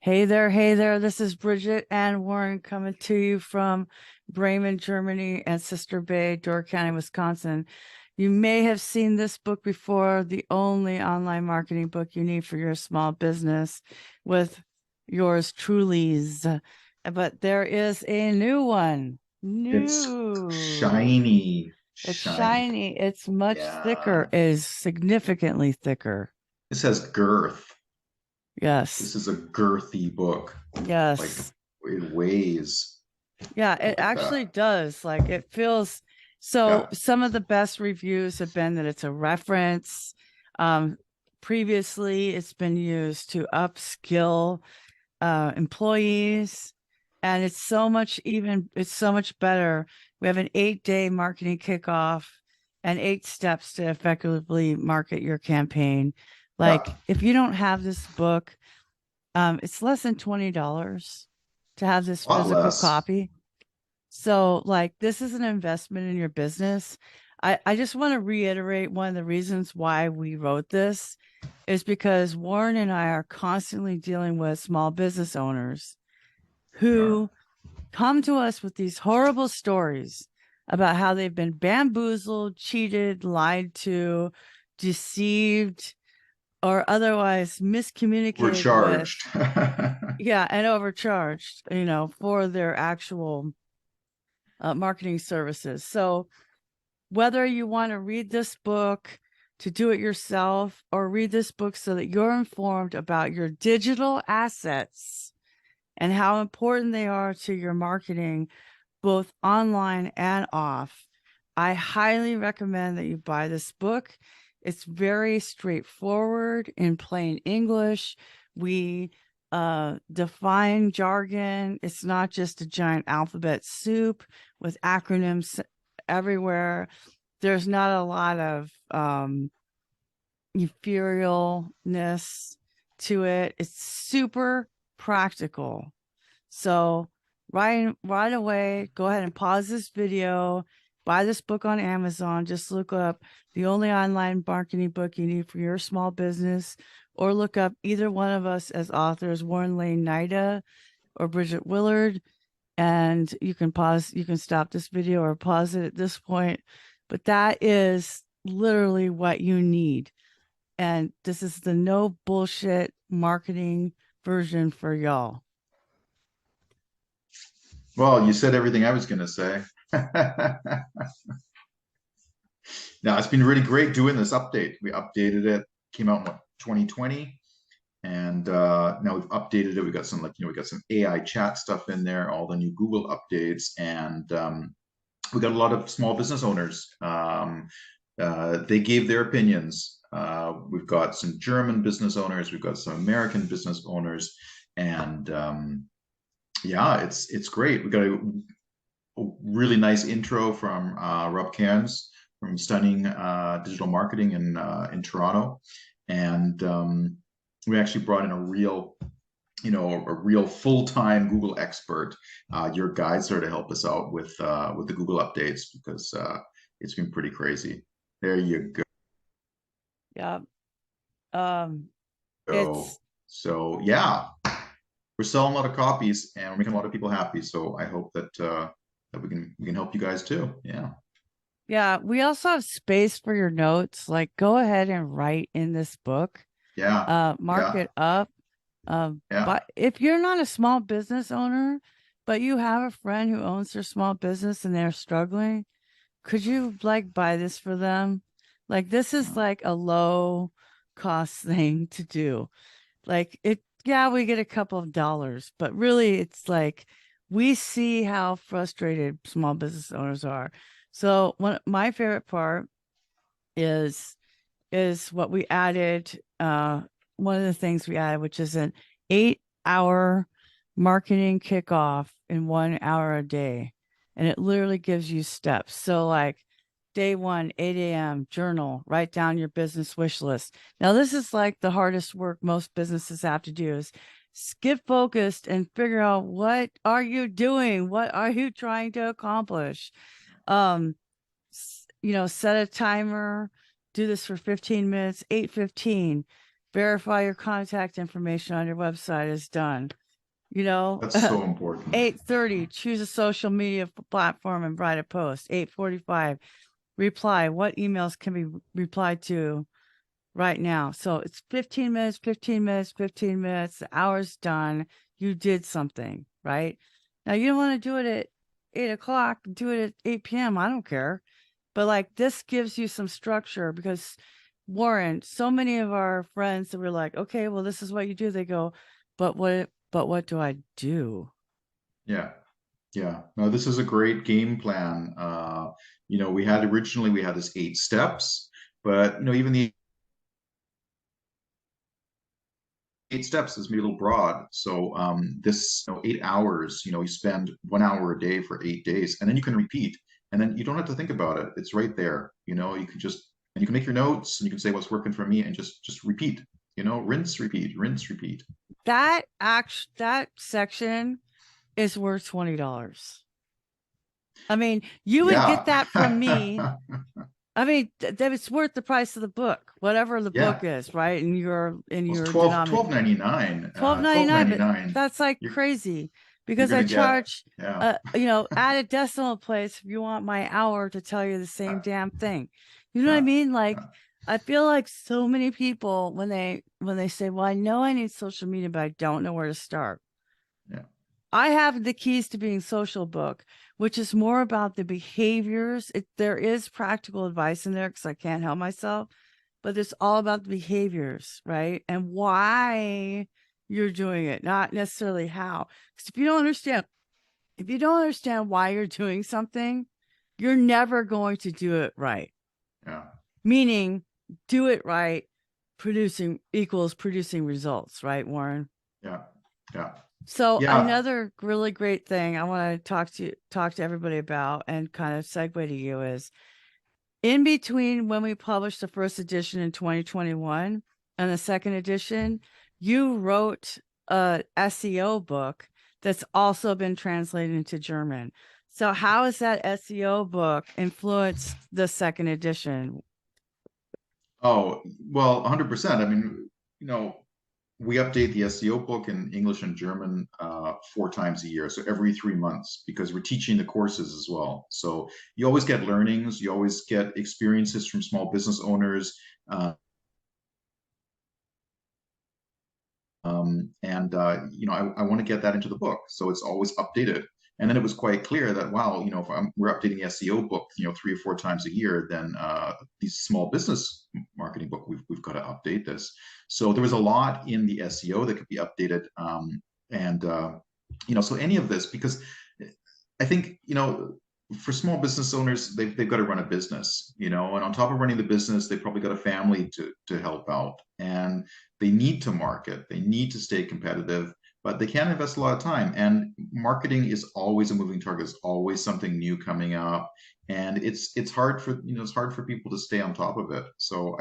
Hey there. This is Bridget and Warren coming to you from Bremen, Germany, and Sister Bay, Door County, Wisconsin. You may have seen this book before, the only online marketing book you need for your small business with yours truly's. But there is a new one. It's New. shiny, It's shiny. shiny. It's much thicker, Yeah. is significantly thicker. It says girth. Yes. This is a girthy book. Like Yes. it weighs. Yeah, I it like actually that. does. Like it feels so Yeah. some of the best reviews have been that it's a reference. Um, Previously it's been used to upskill employees, and it's so much better. We have an 8-day marketing kickoff and 8 steps to effectively market your campaign. Yeah. Like if you don't have this book, it's less than $20 to have this A lot physical less. copy. So, like, this is an investment in your business. I just want to reiterate one of the reasons why we wrote this is because Warren and I are constantly dealing with small business owners We are. who come to us with these horrible stories about how they've been bamboozled, cheated, lied to, deceived, or otherwise We're miscommunicated with. charged. Yeah, and overcharged, for their actual marketing services. So, whether you want to read this book to do it yourself or read this book so that you're informed about your digital assets and how important they are to your marketing, both online and off, I highly recommend that you buy this book. It's very straightforward in plain English. We define jargon. It's not just a giant alphabet soup with acronyms everywhere. There's not a lot of etherealness to it. It's super practical. So right away, go ahead and pause this video, buy this book on Amazon. Just look up the only online marketing book you need for your small business, or look up either one of us as authors, Warren Lane Nida or Bridget Willard, and you can stop this video or pause it at this point. But that is literally what you need. And this is the no bullshit marketing version for y'all. Well, you said everything I was going to say. Now, it's been really great doing this update. We updated it, came out in what, 2020? And now we've updated it. We got some we got some AI chat stuff in there, all the new Google updates, and we got a lot of small business owners. They gave their opinions. We've got some German business owners, we've got some American business owners, and yeah, it's great. We got a really nice intro from Rob Cairns from Stunning Digital Marketing in Toronto, and we actually brought in a real a real full-time Google expert, your guide, sir, to help us out with the Google updates because it's been pretty crazy. There you Yeah. Um, go. it's So yeah, we're selling a lot of copies and we're making a lot of people happy. So I hope that that we can help you guys too. Yeah, Yeah, we also have space for your notes. Like go ahead and write in this book. yeah, Mark yeah, it up. yeah. But if you're not a small business owner, but you have a friend who owns their small business and they're struggling, could you like buy this for them? Like this is like a low cost thing to do. Like it, yeah, we get a couple of dollars, but really it's like we see how frustrated small business owners are. So one my favorite part is what we added. One of the things we added, which is an 8-hour marketing kickoff in 1 hour a day. And it literally gives you steps. So like day one, 8 a.m., journal, write down your business wish list. Now, this is like the hardest work most businesses have to do is skip focused and figure out what are you doing? What are you trying to accomplish? Um, set a timer, do this for 15 minutes, 8:15, verify your contact information on your website is done. You know, That's so important. 8:30, choose a social media platform and write a post. 8:45, reply. What emails can be replied to right now? So it's 15 minutes, 15 minutes, 15 minutes. The hour's done. You did something, right? Now you don't want to do it at 8 o'clock. Do it at 8 p.m. I don't care. But like this gives you some structure because Warren, so many of our friends that were like, okay, well, this is what you do. They go, but what do I do? Yeah. Yeah. No, this is a great game plan. We had originally we had this 8 steps, but even the 8 steps is maybe a little broad. So this 8 hours, you spend 1 hour a day for 8 days, and then you can repeat, and then you don't have to think about it. It's right there. You can just and you can make your notes, and you can say what's working for me, and just repeat. Rinse, repeat, rinse, repeat. That section is worth $20. I mean, you would Yeah. get that from me. I mean, that it's worth the price of the book, whatever the book Yeah. is, right? In Well, it's your 12 denominator. 12.99. $12.99, but 12.99. that's like You're crazy you're because I gonna get, charge, yeah. add a decimal place if you want my hour to tell you the same Yeah. damn thing. You know what I Yeah. mean? Like, Yeah. I feel like so many people when they say, "Well, I know I need social media, but I don't know where to start." Yeah. I have the keys to being social book, which is more about the behaviors. There is practical advice in there because I can't help myself, but it's all about the behaviors, right? And why you're doing it, not necessarily how. Because if you don't understand why you're doing something, you're never going to do it right. Yeah. Meaning, do it right, producing equals producing results, right, Warren? Yeah. Yeah. So Yeah. another really great thing I want to talk to everybody about and kind of segue to you is in between when we published the first edition in 2021 and the second edition, you wrote a SEO book that's also been translated into German. So how has that SEO book influenced the second edition? Oh, well, 100%. I mean, we update the SEO book in English and German 4 times a year, so every 3 months, because we're teaching the courses as well. So you always get learnings, you always get experiences from small business owners. Uh, and I want to get that into the book, so it's always updated. And then it was quite clear that wow, if we're updating the SEO book, 3 or 4 times a year, then these small business marketing book, we've got to update this. So there was a lot in the SEO that could be updated, and so any of this, because I think for small business owners, they've got to run a business, and on top of running the business, they've probably got a family to help out, and they need to market, they need to stay competitive, but they can't invest a lot of time. And marketing is always a moving target. There's always something new coming up, and it's hard for it's hard for people to stay on top of it. So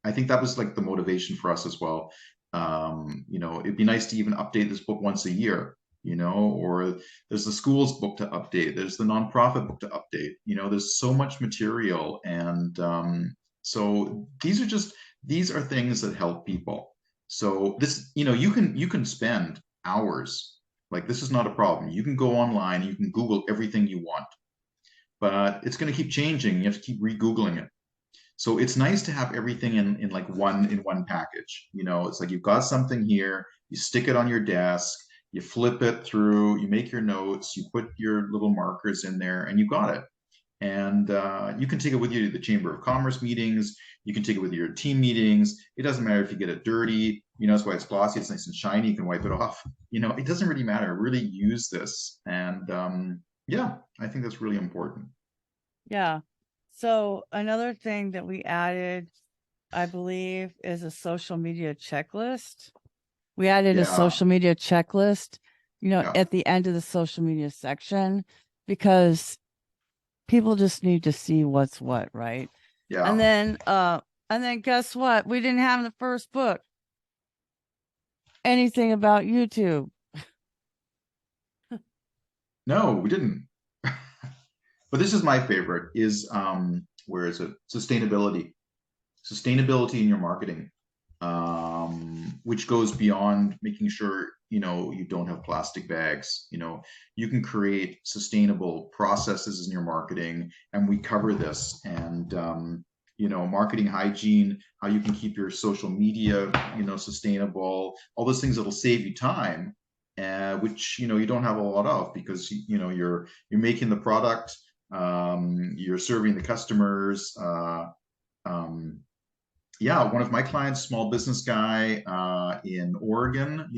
I think that was like the motivation for us as well. It'd be nice to even update this book once a year, or there's the schools book to update, there's the nonprofit book to update. There's so much material, and so these are things that help people. So this, you can spend hours, like this is not a problem. You can go online, you can Google everything you want, but it's going to keep changing. You have to keep re-Googling it. So it's nice to have everything in like one package. It's like you've got something here, you stick it on your desk, you flip it through, you make your notes, you put your little markers in there, and you got it. And you can take it with you to the Chamber of Commerce meetings. You can take it with your team meetings. It doesn't matter if you get it dirty. That's why it's glossy. It's nice and shiny. You can wipe it off. It doesn't really matter. Really use this. And yeah, I think that's really important. Yeah. So another thing that we added, I believe, is a social media checklist. We added a Yeah. social media checklist, Yeah. at the end of the social media section because people just need to see what's what, right? Yeah. And then guess what? We didn't have in the first book anything about YouTube. No, we didn't. But this is my favorite is where is it? Sustainability. Sustainability in your marketing. which goes beyond making sure, you don't have plastic bags. You can create sustainable processes in your marketing, and we cover this. And, marketing hygiene, how you can keep your social media, sustainable, all those things that'll save you time, which, you don't have a lot of, because, you're making the product, you're serving the customers. Um, yeah, one of my clients, small business guy in Oregon,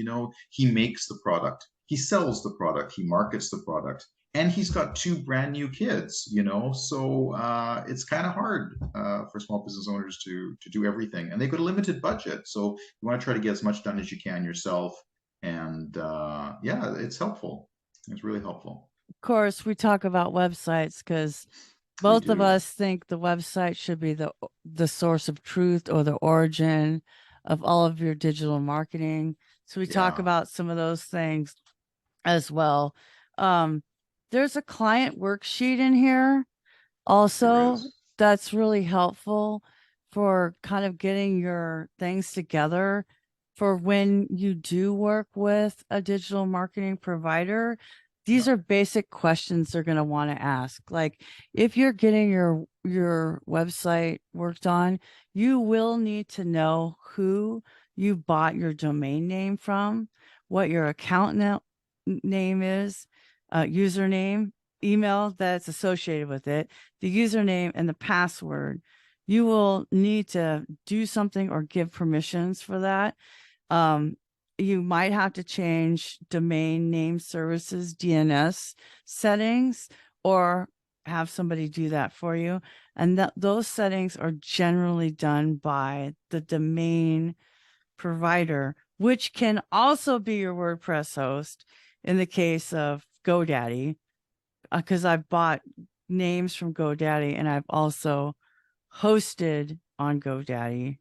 he makes the product, he sells the product, he markets the product, and he's got two brand new kids, so it's kind of hard for small business owners to do everything, and they've got a limited budget, so you want to try to get as much done as you can yourself. And yeah, it's helpful. It's really helpful. Of course, we talk about websites because We both of do. us think the website should be the source of truth or the origin of all of your digital marketing. So we talk Yeah, about some of those things as well. Um, there's a client worksheet in here there also is. that's really helpful for kind of getting your things together for when you do work with a digital marketing provider. Yeah. These are basic questions they're going to want to ask. Like if you're getting your website worked on, you will need to know who you bought your domain name from, what your name is, username, email that's associated with it, the username, and the password. You will need to do something or give permissions for that. Um, you might have to change domain name services DNS settings or have somebody do that for you. And those settings are generally done by the domain provider, which can also be your WordPress host in the case of GoDaddy, because I've bought names from GoDaddy and I've also hosted on GoDaddy.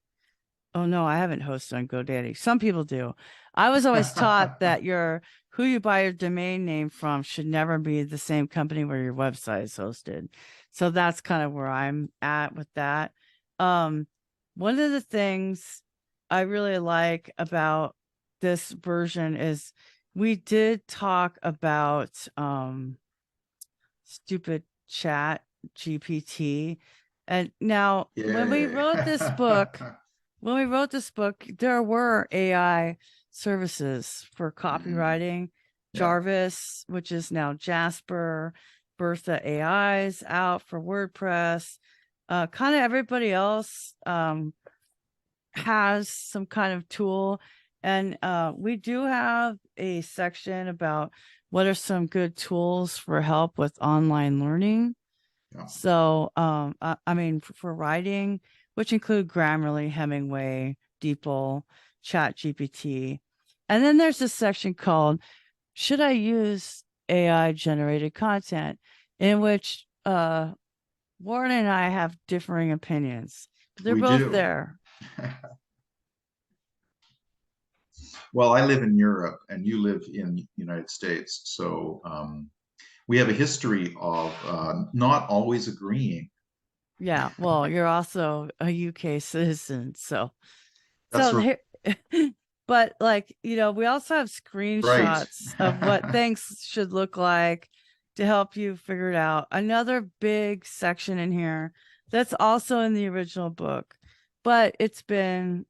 Oh no, I haven't hosted on GoDaddy. Some people do. I was always taught that who you buy your domain name from should never be the same company where your website is hosted. So that's kind of where I'm at with that. Um, one of the things I really like about this version is we did talk about stupid chat GPT. And now Yay. when we wrote this book, there were AI services for Mhm. copywriting. Yeah. Jarvis, which is now Jasper, Bertha AI's out for WordPress. Kind of everybody else has some kind of tool. And we do have a section about what are some good tools for help with online learning. Yeah. So, I mean, for writing, which include Grammarly, Hemingway, DeepL, Chat GPT. And then there's this section called Should I Use AI Generated Content? In which Warren and I have differing opinions. They're We both do. there. Well, I live in Europe and you live in the United States. So we have a history of not always agreeing. Yeah, well, you're also a UK citizen, so That's here, but like, we also have right. screenshots of what things should look like to help you figure it out. Another big section in here that's also in the original book, but it's been,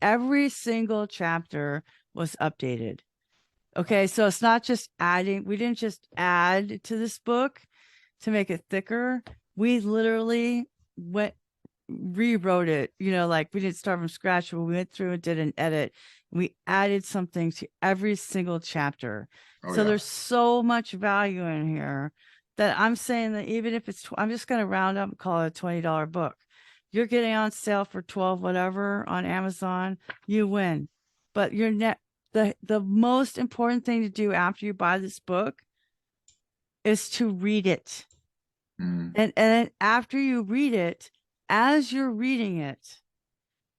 every single chapter was updated. Okay, so it's not just adding, we didn't just add to this book to make it thicker. We literally went rewrote it, like we didn't start from scratch, but we went through and did an edit. We added something to every single chapter. Oh, So yeah. there's so much value in here that I'm saying that even if I'm just going to round up and call it a $20 book. You're getting on sale for 12 whatever on Amazon, you win. But the most important thing to do after you buy this book is to read it. Mm. And then after you read it, as you're reading it,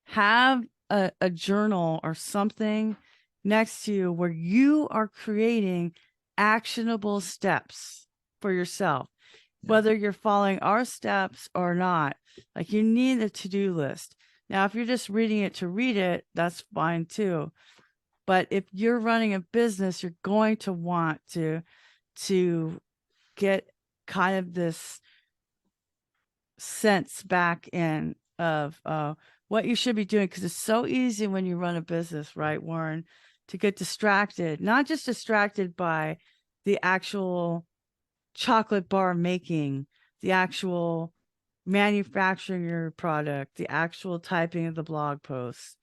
have a journal or something next to you where you are creating actionable steps for yourself, Yeah. whether you're following our steps or not. Like you need a to-do list. Now, if you're just reading it to read it, that's fine too. But if you're running a business, you're going to want to get kind of this sense back in of what you should be doing, because it's so easy when you run a business, right, Warren, to get distracted, not just distracted by the actual chocolate bar making, the actual manufacturing your product, the actual typing of the blog posts,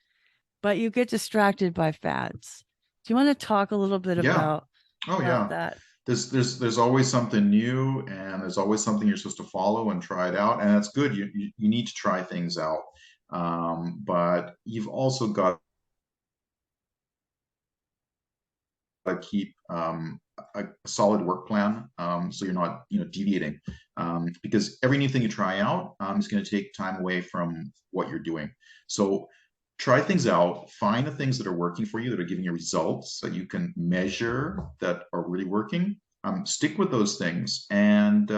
but you get distracted by fads. Do you want to talk a little bit Yeah. Oh about yeah. that? There's always something new, and there's always something you're supposed to follow and try it out, and that's good. You need to try things out, but you've also got to keep a solid work plan, so you're not deviating, because every new thing you try out is going to take time away from what you're doing. So try things out, find the things that are working for you, that are giving you results that you can measure, that are really working. Stick with those things, and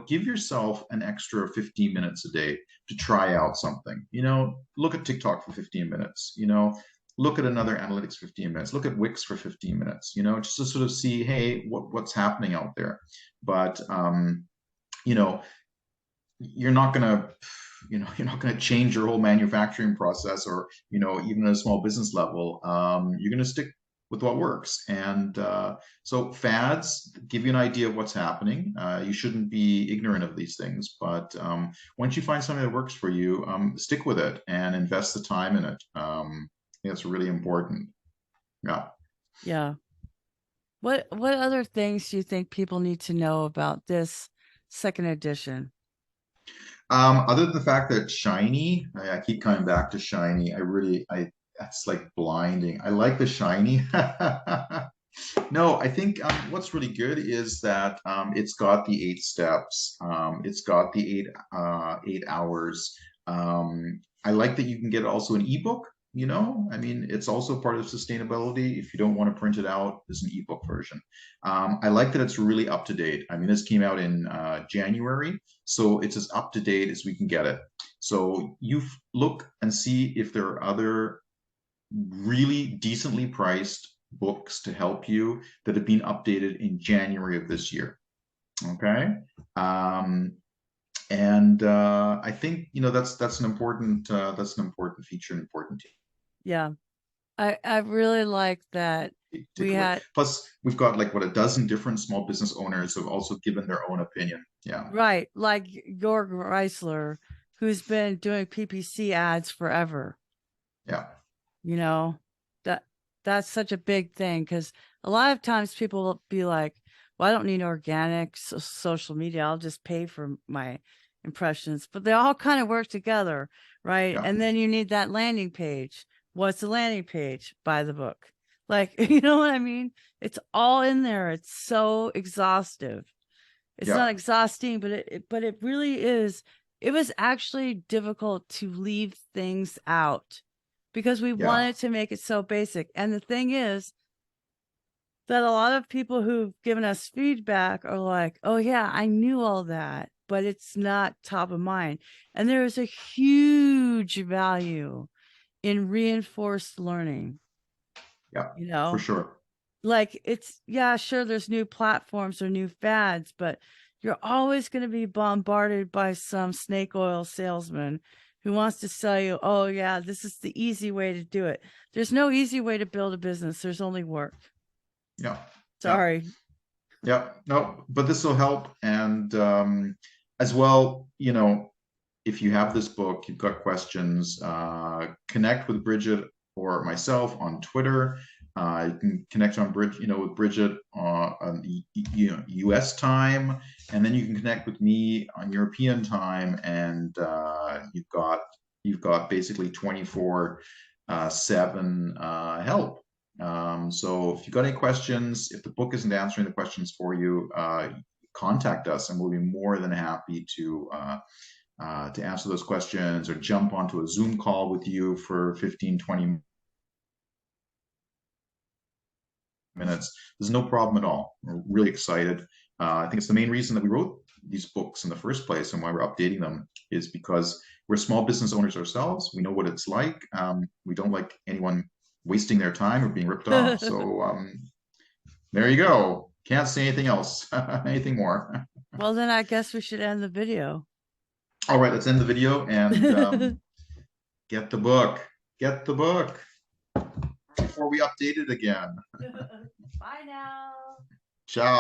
give yourself an extra 15 minutes a day to try out something. Look at TikTok for 15 minutes. Look at another analytics 15 minutes. Look at Wix for 15 minutes. Just to sort of see, hey, what's happening out there. But you know, you're not gonna you're not going to change your whole manufacturing process, or even at a small business level. You're going to stick with what works, and so fads give you an idea of what's happening. You shouldn't be ignorant of these things, but once you find something that works for you, stick with it and invest the time in it. I think that's really important. Yeah. Yeah. What other things do you think people need to know about this second edition? Other than the fact that shiny, I keep coming back to shiny. That's like blinding. I like the shiny. No, I think what's really good is that it's got the 8 steps. It's got the 8 hours. I like that you can get also an ebook. I mean, it's also part of sustainability. If you don't want to print it out, there's an ebook version. I like that it's really up to date. I mean, this came out in January, so it's as up to date as we can get it. So you look and see if there are other really decently priced books to help you that have been updated in January of this year. Okay. Um, and I think that's an important feature, an important Yeah. I really like that we takeaway. had, Plus, we've got like what, a dozen different small business owners have also given their own opinion. Yeah. right, like Georg Reisler, who's been doing PPC ads forever. Yeah. You know, that that's such a big thing, because a lot of times people will be like, well, I don't need organic social media. I'll just pay for my impressions, but they all kind of work together, right? Yeah. And then you need that landing page. What's the landing page? Buy the book. Like, you know what I mean? It's all in there. It's so exhaustive. It's Yeah. not exhausting, but it really is. It was actually difficult to leave things out because we Yeah. wanted to make it so basic. And the thing is that a lot of people who've given us feedback are like, oh yeah, I knew all that, but it's not top of mind. And there is a huge value in reinforced learning, Yeah. you For know? sure. Like, it's, yeah, sure, there's new platforms or new fads, but you're always going to be bombarded by some snake oil salesman who wants to sell you, oh yeah, this is the easy way to do it. There's no easy way to build a business. There's only work. Yeah. Yeah. Sorry. Yeah, no, but this will help. And as well, if you have this book, you've got questions, connect with Bridget or myself on Twitter. You can connect on with Bridget on US time, and then you can connect with me on European time. And you've got basically 24/7 help. So if you've got any questions, if the book isn't answering the questions for you, contact us, and we'll be more than happy to answer those questions, or jump onto a Zoom call with you for 15, 20 minutes. There's no problem at all. We're really excited. I think it's the main reason that we wrote these books in the first place and why we're updating them is because we're small business owners ourselves. We know what it's like. We don't like anyone wasting their time or being ripped off. So there you go. Can't say anything else, anything more. Well, then I guess we should end the video. All right, let's end the video and get the book. Get the book before we update it again. Bye now. Ciao.